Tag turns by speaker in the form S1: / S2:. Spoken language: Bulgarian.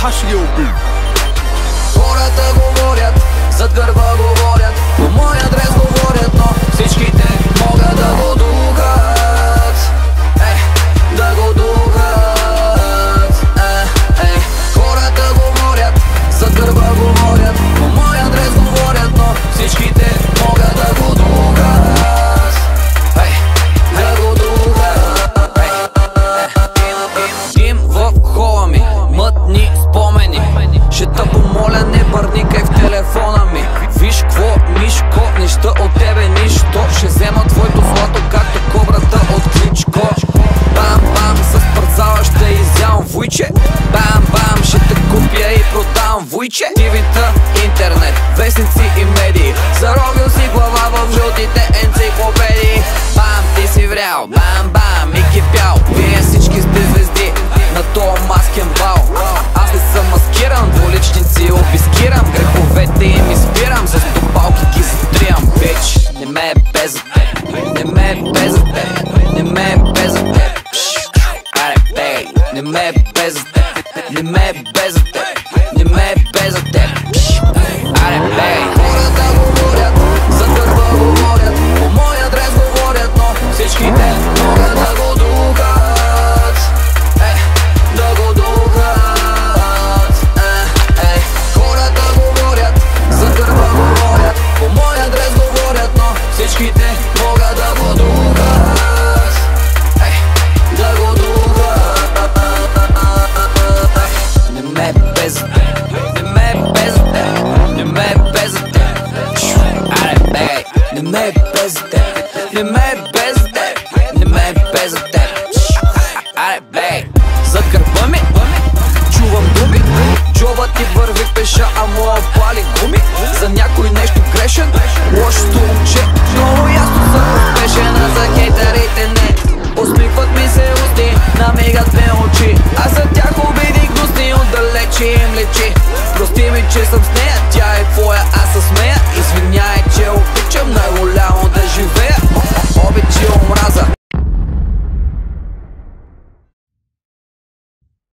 S1: Саш ги уби.
S2: Хората говорят, зад гърба говорят, по мой адрес говорят, но всичките могат да го духат. Да го духат. Хората говорят, зад гърба говорят, по мой адрес говорят, но всичките могат да го духат. Да го духат. Дим в хола ми, мътни спомени. Ще те помоля, не бърникай в телефона ми. Виж кво, мишко, неща от тебе нищо. Ще взема твоето злато, както кобрата от Кличко. Бам-бам, с парцала ще изявам вуйче. Бам-бам, ще те купя и продавам вуйче. TV-та, интернет, вестници и медии. Заровил си глава в жълтите енциклопедии. Бам, ти си врял, бам-бам и кипял. Вие всички сте звезди на тоя маскен бал. Аз не съм маскиран, двуличници обискирам. Греховете им изпирам, за стопалки ги затриям. Бич, не ме е без за теб, не ме е без за теб, не ме е без за теб. Аре, бей, не ме е без за теб, не ме е без за теб, не ме е без за теб. Аре, бей. Хората говорят, за гърба говорят, по мой адрес говорят, но всичките могат да го духат. Да го духат. Хората говорят, за гърба говорят, по мой адрес говорят, но всичките могат да го духат. Да го духат. Не ме е без за теб, не ме е без за теб, не ме е без за теб. Аре, бей, не ме е без за теб, не ме е без за теб, не ме е без за теб. Аре, бей, зад гърба ми чувам думи. Джоба ти върви пеша, а моя пали гуми. За някой нещо грешен, лошото момче. Много ясно съм успешен, а за хейтерите не. Усмихват ми се усти, намигат ме очи. Аз за тях обиди гнусни, отдалече им лечи. Прости ми, че съм с нея, тя е твоя